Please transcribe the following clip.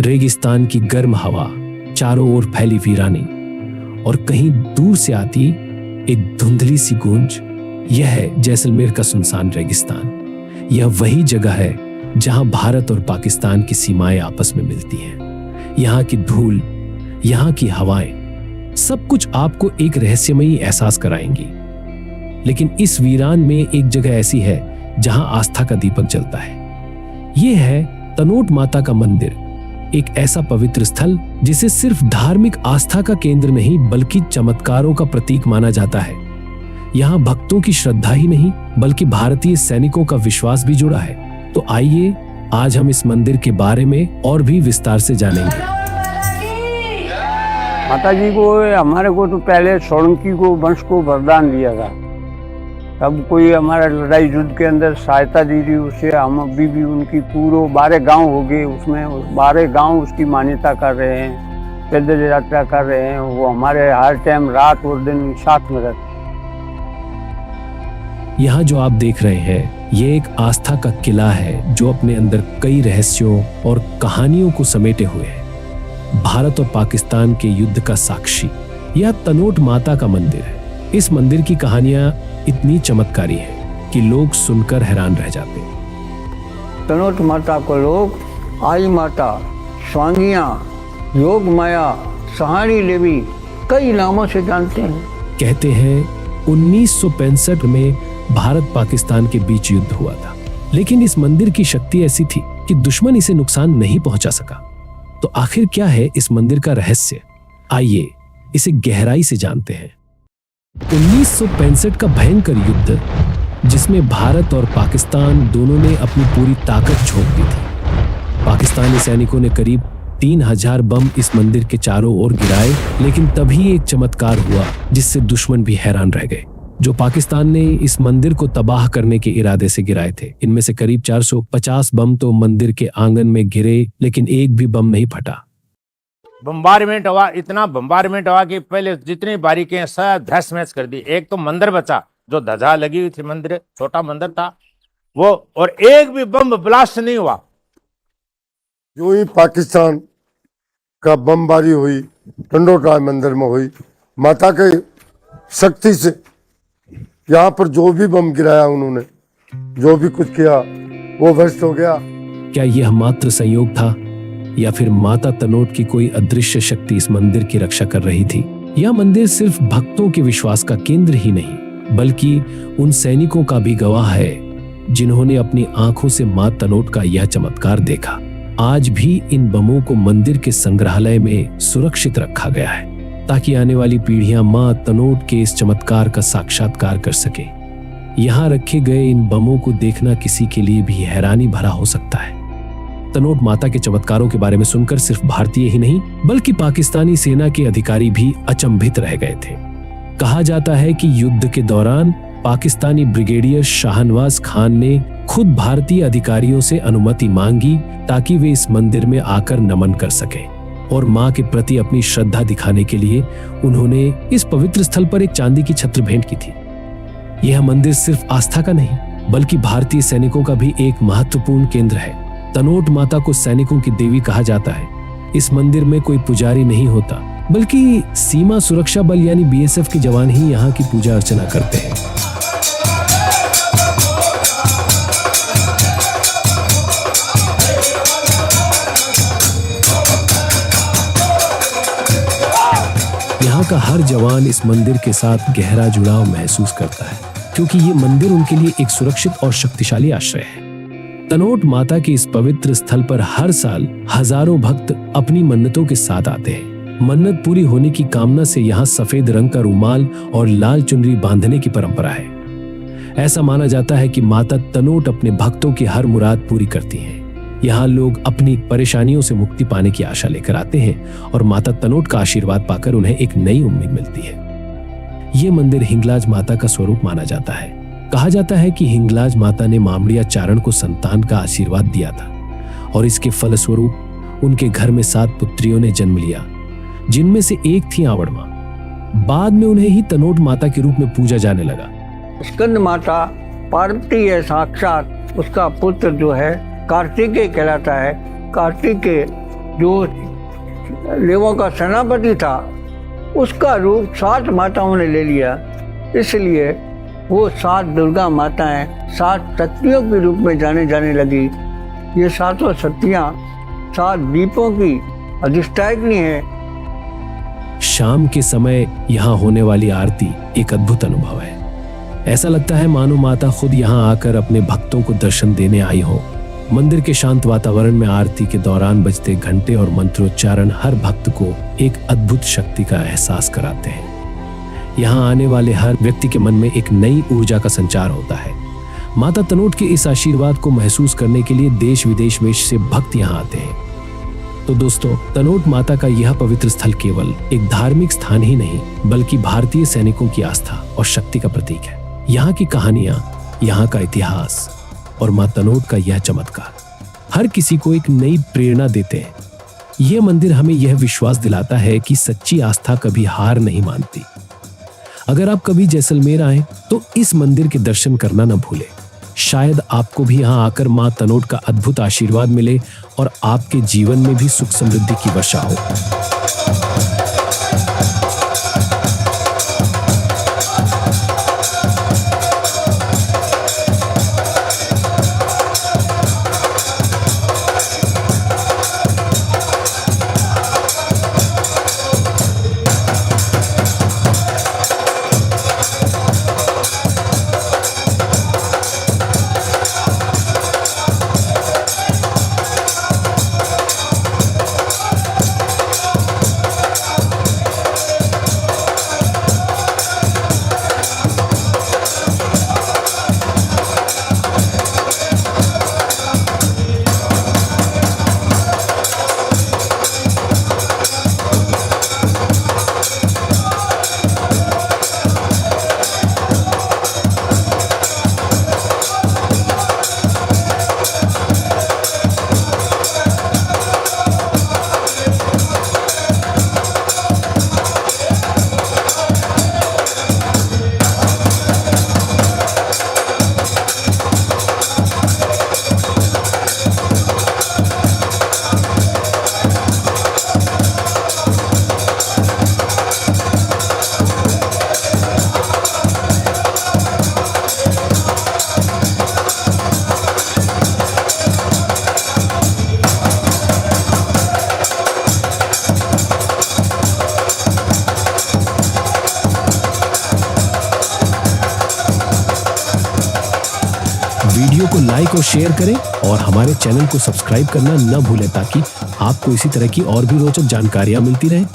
रेगिस्तान की गर्म हवा, चारों ओर फैली वीरानी और कहीं दूर से आती एक धुंधली सी गूंज। यह है जैसलमेर का सुनसान रेगिस्तान। यह वही जगह है जहां भारत और पाकिस्तान की सीमाएं आपस में मिलती हैं। यहाँ की धूल, यहाँ की हवाएं, सब कुछ आपको एक रहस्यमयी एहसास कराएंगी। लेकिन इस वीरान में एक जगह ऐसी है जहां आस्था का दीपक जलता है। यह है तनोट माता का मंदिर, एक ऐसा पवित्र स्थल जिसे सिर्फ धार्मिक आस्था का केंद्र नहीं बल्कि चमत्कारों का प्रतीक माना जाता है। यहाँ भक्तों की श्रद्धा ही नहीं बल्कि भारतीय सैनिकों का विश्वास भी जुड़ा है। तो आइए आज हम इस मंदिर के बारे में और भी विस्तार से जानेंगे। माता जी को, हमारे को तो पहले सोलंकी को वंश को वरदान दिया था। तब कोई हमारा लड़ाई युद्ध के अंदर सहायता दी थी, उससे हम अभी भी उनकी पूरे 12 गांव हो गए, उसमें 12 गांव उसकी मान्यता कर रहे हैं, पैदल यात्रा कर रहे हैं। वो हमारे हर टाइम रात और दिन साथ में रहते। यहाँ जो आप देख रहे हैं ये एक आस्था का किला है जो अपने अंदर कई रहस्यों और कहानियों को समेटे हुए है। भारत और पाकिस्तान के युद्ध का साक्षी यह तनोट माता का मंदिर है। इस मंदिर की कहानियां इतनी चमत्कारी है कि लोग सुनकर हैरान रह जाते हैं। तनोट माता को लोग आई माता, स्वांगिया, योग माया, सहारी देवी कई नामों से जानते हैं। कहते हैं 1965 में भारत पाकिस्तान के बीच युद्ध हुआ था, लेकिन इस मंदिर की शक्ति ऐसी थी कि दुश्मन इसे नुकसान नहीं पहुंचा सका। तो आखिर क्या है इस मंदिर का रहस्य? आइए इसे गहराई से जानते हैं। 1965 का भयंकर युद्ध, जिसमें भारत और पाकिस्तान दोनों ने अपनी पूरी ताकत झोंक दी थी। पाकिस्तानी सैनिकों ने करीब 3000 बम इस मंदिर के चारों ओर गिराए, लेकिन तभी एक चमत्कार हुआ जिससे दुश्मन भी हैरान रह गए। जो पाकिस्तान ने इस मंदिर को तबाह करने के इरादे से गिराए थे, इनमें से करीब 450 बम तो मंदिर के आंगन में गिरे, लेकिन एक भी बम नहीं फटा। बम्बारमेंट हुआ, इतना बम्बारमेंट हुआ कि पहले जितनी बारीकियां सब धस महस कर दी। एक तो मंदिर बचा, जो ध्वजा लगी हुई थी, मंदिर छोटा मंदिर था वो, और एक भी बम ब्लास्ट नहीं हुआ। जो ही पाकिस्तान का बमबारी हुई, तनोट मंदिर में हुई, माता के शक्ति से यहाँ पर जो भी बम गिराया उन्होंने, जो भी कुछ किया वो भ्रष्ट हो गया। क्या यह मात्र संयोग था या फिर माता तनोट की कोई अदृश्य शक्ति इस मंदिर की रक्षा कर रही थी? यह मंदिर सिर्फ भक्तों के विश्वास का केंद्र ही नहीं बल्कि उन सैनिकों का भी गवाह है जिन्होंने अपनी आंखों से मां तनोट का यह चमत्कार देखा। आज भी इन बमों को मंदिर के संग्रहालय में सुरक्षित रखा गया है ताकि आने वाली पीढ़ियां मां तनोट के इस चमत्कार का साक्षात्कार कर सके। यहाँ रखे गए इन बमों को देखना किसी के लिए भी हैरानी भरा हो सकता है। तनोट माता के चमत्कारों के बारे में सुनकर सिर्फ भारतीय ही नहीं बल्कि पाकिस्तानी सेना के अधिकारी भी अचंभित रह गए थे। कहा जाता है कि युद्ध के दौरान पाकिस्तानी ब्रिगेडियर शाहनवाज खान ने खुद भारतीय अधिकारियों से अनुमति मांगी ताकि वे इस मंदिर में आकर नमन कर सके, और मां के प्रति अपनी श्रद्धा दिखाने के लिए उन्होंने इस पवित्र स्थल पर एक चांदी की छत्र भेंट की थी। यह मंदिर सिर्फ आस्था का नहीं बल्कि भारतीय सैनिकों का भी एक महत्वपूर्ण केंद्र है। तनोट माता को सैनिकों की देवी कहा जाता है। इस मंदिर में कोई पुजारी नहीं होता बल्कि सीमा सुरक्षा बल यानी बीएसएफ के जवान ही यहाँ की पूजा अर्चना करते हैं। यहाँ का हर जवान इस मंदिर के साथ गहरा जुड़ाव महसूस करता है क्योंकि ये मंदिर उनके लिए एक सुरक्षित और शक्तिशाली आश्रय है। तनोट माता के इस पवित्र स्थल पर हर साल हजारों भक्त अपनी मन्नतों के साथ आते हैं। मन्नत पूरी होने की कामना से यहाँ सफेद रंग का रुमाल और लाल चुनरी बांधने की परंपरा है। ऐसा माना जाता है कि माता तनोट अपने भक्तों की हर मुराद पूरी करती हैं। यहाँ लोग अपनी परेशानियों से मुक्ति पाने की आशा लेकर आते हैं और माता तनोट का आशीर्वाद पाकर उन्हें एक नई उम्मीद मिलती है। ये मंदिर हिंगलाज माता का स्वरूप माना जाता है। कहा जाता है कि हिंगलाज माता ने मामड़िया चारण को संतान का आशीर्वाद दिया था और इसके फलस्वरूप उनके घर में 7 पुत्रियों ने जन्म लिया, जिनमें से एक थी आवड़ मां। बाद में उन्हें ही तनोट माता के रूप में पूजा जाने लगा। स्कंद माता पार्वती है साक्षात, उसका पुत्र जो है कार्तिकेय कहलाता है। कार्तिकेय जो लेवों का सेनापति था उसका रूप 7 माताओं ने ले लिया। इसलिए वो 7 दुर्गा माताएं 7 शक्तियों के रूप में जाने लगी। ये 7 शक्तियाँ 7 दीपों की अधिष्ठायिनी है। शाम के समय यहाँ होने वाली आरती एक अद्भुत अनुभव है। ऐसा लगता है मानो माता खुद यहाँ आकर अपने भक्तों को दर्शन देने आई हो। मंदिर के शांत वातावरण में आरती के दौरान बजते घंटे और मंत्रोच्चारण हर भक्त को एक अद्भुत शक्ति का एहसास कराते हैं। यहाँ आने वाले हर व्यक्ति के मन में एक नई ऊर्जा का संचार होता है। माता तनोट के इस आशीर्वाद को महसूस करने के लिए देश विदेश में से भक्त यहाँ आते हैं। तो दोस्तों, तनोट माता का यह पवित्र स्थल केवल एक धार्मिक स्थान ही नहीं बल्कि भारतीय सैनिकों की आस्था और शक्ति का प्रतीक है। यहाँ की कहानियां, यहाँ का इतिहास और मां तनोट का यह चमत्कार हर किसी को एक नई प्रेरणा देते हैं। यह मंदिर हमें यह विश्वास दिलाता है कि सच्ची आस्था कभी हार नहीं मानती। अगर आप कभी जैसलमेर आए तो इस मंदिर के दर्शन करना न भूलें। शायद आपको भी यहाँ आकर मां तनोट का अद्भुत आशीर्वाद मिले और आपके जीवन में भी सुख समृद्धि की वर्षा हो। वीडियो को लाइक और शेयर करें और हमारे चैनल को सब्सक्राइब करना न भूलें ताकि आपको इसी तरह की और भी रोचक जानकारियां मिलती रहें।